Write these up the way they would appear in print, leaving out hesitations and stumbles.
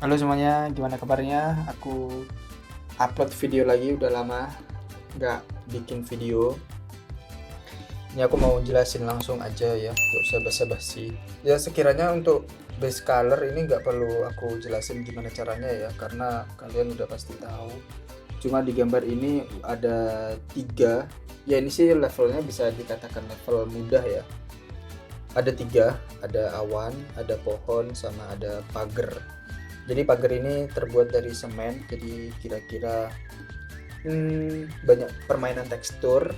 Halo semuanya, gimana kabarnya? Aku upload video lagi, udah lama nggak bikin video. Ini aku mau jelasin langsung aja ya, nggak usah basa-basi. Ya sekiranya untuk base color ini nggak perlu aku jelasin gimana caranya ya, karena kalian udah pasti tahu. Cuma di gambar ini ada tiga, ya ini sih levelnya bisa dikatakan level mudah ya. Ada tiga, ada awan, ada pohon, sama ada pagar. Jadi pagar ini terbuat dari semen, jadi kira-kira banyak permainan tekstur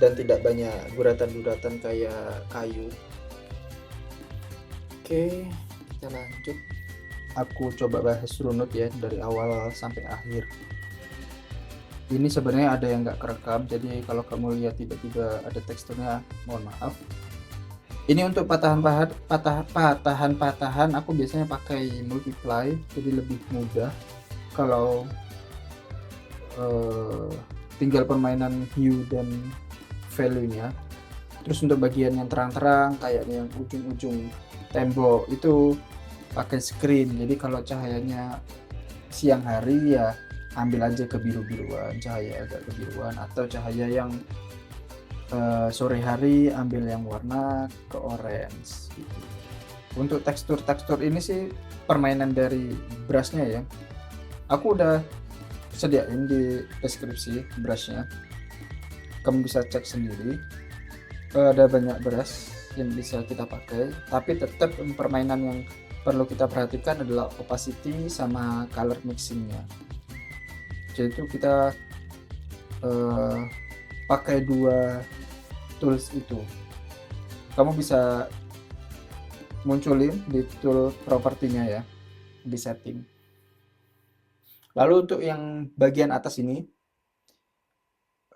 dan tidak banyak guratan-guratan kayak kayu. Oke, kita lanjut. Aku coba bahas runut ya dari awal sampai akhir. Ini sebenarnya ada yang nggak kerekam, jadi kalau kamu lihat tiba-tiba ada teksturnya, mohon maaf. Ini untuk patahan-patahan aku biasanya pakai multiply, jadi lebih mudah. Kalau eh, tinggal permainan hue dan value-nya. Terus untuk bagian yang terang-terang kayak yang ujung-ujung tembok itu pakai screen. Jadi kalau cahayanya siang hari ya ambil aja ke biru-biruan, cahaya agak kebiruan, atau cahaya yang sore hari ambil yang warna ke orange gitu. Untuk tekstur-tekstur ini sih permainan dari brushnya ya. Aku udah sediain di deskripsi brushnya, kamu bisa cek sendiri. Ada banyak brush yang bisa kita pakai, tapi tetap permainan yang perlu kita perhatikan adalah opacity sama color mixingnya. Jadi itu kita eh, pakai dua tools itu. Kamu bisa munculin di tool propertinya ya, di setting. Lalu untuk yang bagian atas ini,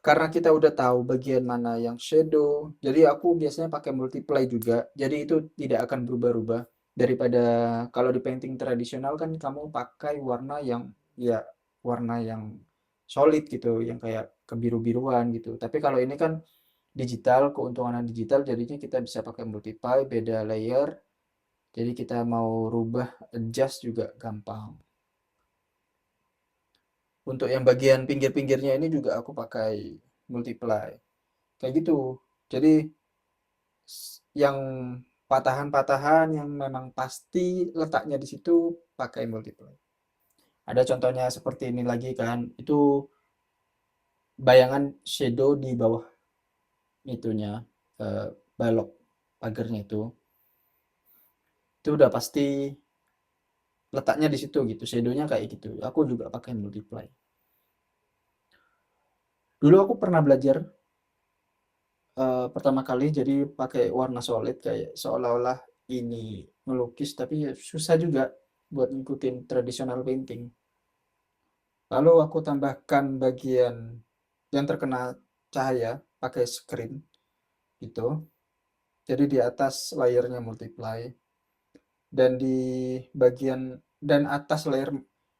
karena kita udah tahu bagian mana yang shadow, jadi aku biasanya pakai multiply juga. Jadi itu tidak akan berubah-ubah. Daripada kalau di painting tradisional kan kamu pakai warna yang ya warna yang solid gitu, yang kayak kebiru-biruan gitu. Tapi kalau ini kan digital, keuntungan digital jadinya kita bisa pakai multiply, beda layer. Jadi kita mau rubah adjust juga gampang. Untuk yang bagian pinggir-pinggirnya ini juga aku pakai multiply. Kayak gitu. Jadi yang patahan-patahan yang memang pasti letaknya di situ pakai multiply. Ada contohnya seperti ini lagi kan. Itu bayangan shadow di bawah itunya eh, balok pagarnya itu udah pasti letaknya di situ gitu. Shadownya kayak gitu. Aku juga pakai multiply. Dulu aku pernah belajar pertama kali jadi pakai warna solid kayak seolah-olah ini melukis tapi ya susah juga buat ngikutin traditional painting. Lalu aku tambahkan bagian yang terkena cahaya pakai screen gitu. Jadi di atas layernya multiply dan di bagian dan atas layer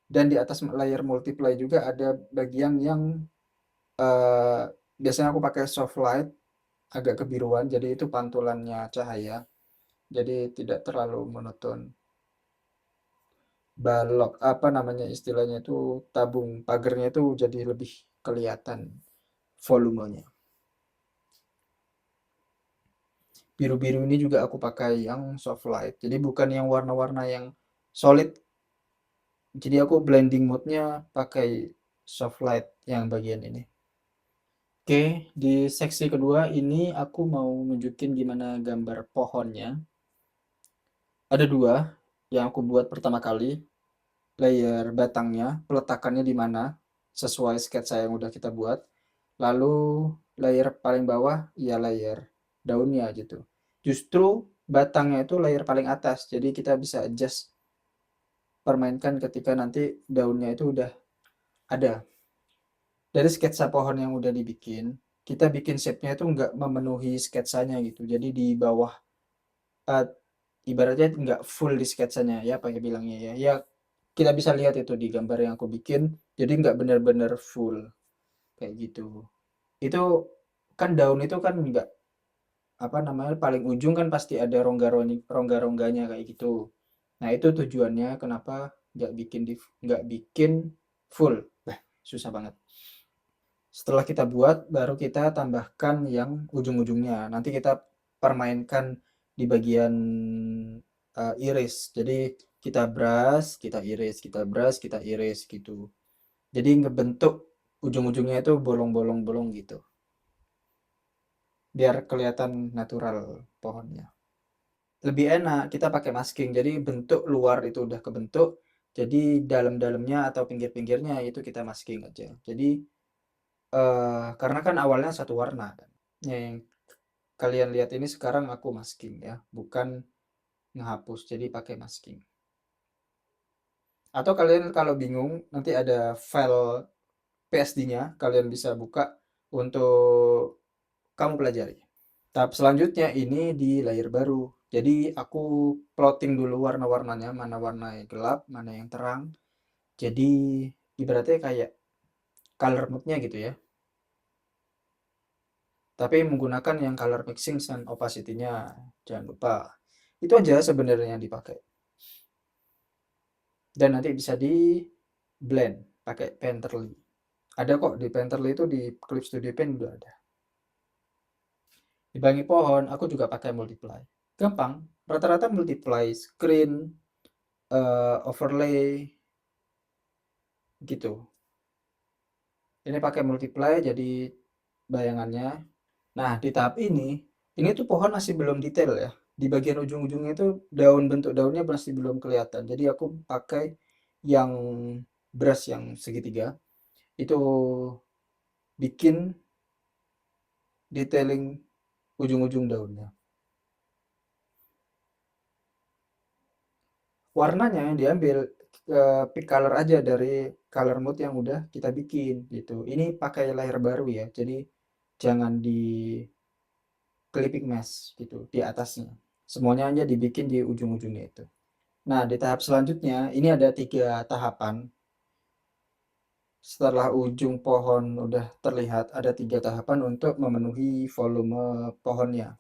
dan di atas layer multiply juga ada bagian yang eh, biasanya aku pakai soft light agak kebiruan jadi itu pantulannya cahaya. Jadi tidak terlalu monoton. Balok apa namanya istilahnya itu tabung pagernya itu jadi lebih kelihatan volumenya. Biru-biru ini juga aku pakai yang soft light. Jadi bukan yang warna-warna yang solid. Jadi aku blending mode-nya pakai soft light yang bagian ini. Oke, di seksi kedua ini aku mau nunjukin gimana gambar pohonnya. Ada dua yang aku buat pertama kali. Layer batangnya, peletakannya di mana, sesuai sketsa yang udah kita buat. Lalu layer paling bawah, ya layer daunnya gitu. Justru batangnya itu layer paling atas, jadi kita bisa adjust, permainkan ketika nanti daunnya itu udah ada. Dari sketsa pohon yang udah dibikin, kita bikin shape-nya itu nggak memenuhi sketsanya gitu. Jadi di bawah, eh, ibaratnya nggak full di sketsanya, ya apa ya bilangnya ya. Ya kita bisa lihat itu di gambar yang aku bikin, jadi nggak benar-benar full kayak gitu. Itu kan daun itu kan nggak apa namanya paling ujung kan pasti ada rongga-rongganya kayak gitu. Nah itu tujuannya kenapa nggak bikin full. Susah banget. Setelah kita buat, baru kita tambahkan yang ujung-ujungnya. Nanti kita permainkan di bagian iris. Jadi kita brush, kita iris, kita brush, kita iris gitu. Jadi ngebentuk ujung-ujungnya itu bolong-bolong-bolong gitu. Biar kelihatan natural pohonnya. Lebih enak kita pakai masking. Jadi bentuk luar itu udah kebentuk. Jadi dalam-dalamnya atau pinggir-pinggirnya itu kita masking aja. Jadi karena kan awalnya satu warna kan. Yang kalian lihat ini sekarang aku masking ya, bukan ngehapus. Jadi pakai masking. Atau kalian kalau bingung nanti ada file PSD-nya kalian bisa buka untuk kamu pelajari. Tahap selanjutnya ini di layer baru. Jadi aku plotting dulu warna-warnanya, mana warna yang gelap, mana yang terang. Jadi ibaratnya kayak color mode-nya gitu ya. Tapi menggunakan yang color mixing dan opacity-nya. Jangan lupa. Itu aja sebenarnya yang dipakai. Dan nanti bisa di blend pakai Painterly. Ada kok di Painterly itu di Clip Studio Paint udah ada. Di Bangi Pohon aku juga pakai multiply. Gampang. Rata-rata multiply screen, overlay gitu. Ini pakai multiply jadi bayangannya. Nah, di tahap ini tuh pohon masih belum detail ya. Di bagian ujung-ujungnya itu bentuk daunnya masih belum kelihatan. Jadi aku pakai yang brush yang segitiga itu bikin detailing ujung-ujung daunnya. Warnanya yang diambil pick color aja dari color mode yang udah kita bikin gitu. Ini pakai layer baru ya. Jadi jangan di clipping mask gitu di atasnya. Semuanya aja dibikin di ujung-ujungnya itu. Nah, di tahap selanjutnya ini ada 3 tahapan. Setelah ujung pohon udah terlihat, ada 3 tahapan untuk memenuhi volume pohonnya.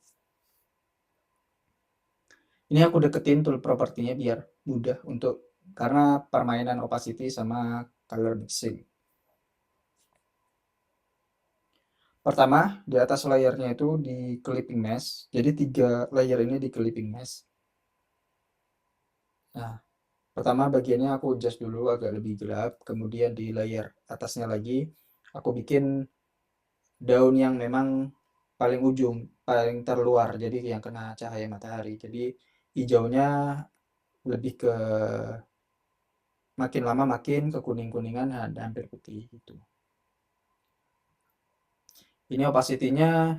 Ini aku deketin tool propertinya biar mudah untuk karena permainan opacity sama color mixing. Pertama, di atas layernya itu di clipping mask. Jadi 3 layer ini di clipping mask. Nah, pertama bagiannya aku adjust dulu agak lebih gelap, kemudian di layer atasnya lagi aku bikin daun yang memang paling ujung, paling terluar, jadi yang kena cahaya matahari. Jadi hijaunya lebih ke makin lama makin ke kuning-kuningan dan hampir putih gitu. Ini opacity-nya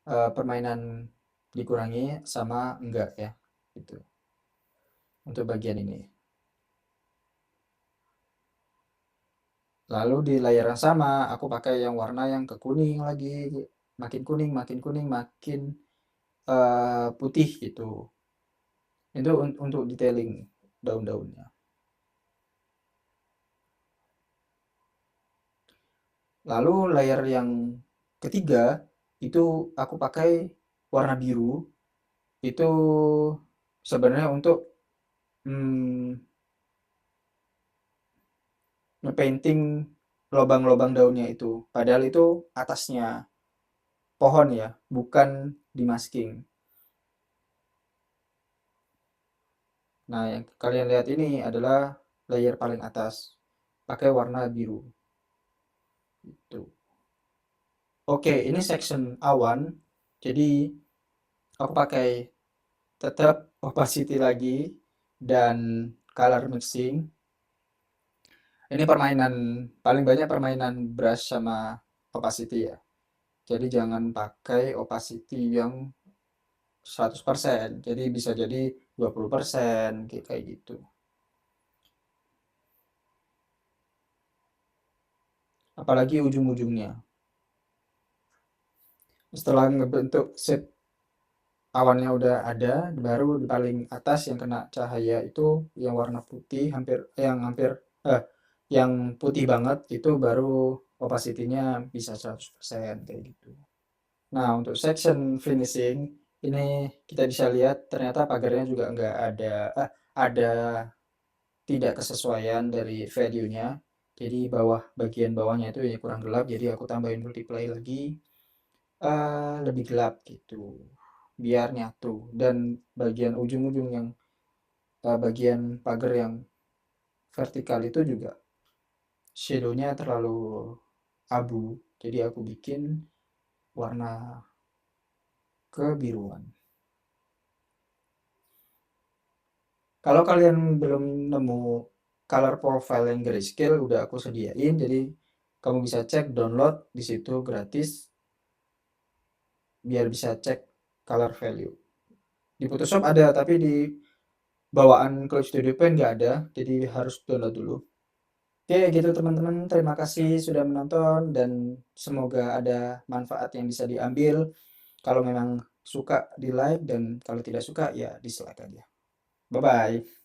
permainan dikurangi sama enggak ya gitu. Untuk bagian ini. Lalu di layar yang sama aku pakai yang warna yang ke kuning lagi, makin kuning, makin kuning, makin putih gitu. Itu untuk detailing daun-daunnya. Lalu layer yang ketiga itu aku pakai warna biru. Itu sebenarnya untuk hmm, ngepainting lobang-lobang daunnya itu. Padahal itu atasnya pohon ya, bukan di masking. Nah, yang kalian lihat ini adalah layer paling atas. Pakai warna biru. Itu. Oke, ini section awan. Jadi aku pakai tetap opacity lagi dan color mixing. Ini permainan paling banyak permainan brush sama opacity ya. Jadi jangan pakai opacity yang 100%. Jadi bisa jadi 20% kayak gitu. Apalagi ujung-ujungnya. Setelah ngebentuk shape awannya udah ada, baru di paling atas yang kena cahaya itu yang warna putih eh yang putih banget itu baru opacity-nya bisa 100% kayak gitu. Nah, untuk section finishing ini kita bisa lihat ternyata pagarnya juga nggak ada ada tidak kesesuaian dari value-nya. Jadi bagian bawahnya itu ya kurang gelap, jadi aku tambahin multiply lagi, lebih gelap gitu, biar nyatu. Dan bagian ujung-ujung yang bagian pagar yang vertikal itu juga shadow-nya terlalu abu, jadi aku bikin warna kebiruan. Kalau kalian belum nemu color profile yang grayscale, udah aku sediain, jadi kamu bisa cek download di situ gratis biar bisa cek color value. Di Photoshop ada, tapi di bawaan Clip Studio Paint nggak ada, jadi harus download dulu. Oke, gitu teman-teman. Terima kasih sudah menonton dan semoga ada manfaat yang bisa diambil. Kalau memang suka di like dan kalau tidak suka ya dislike aja. Bye bye.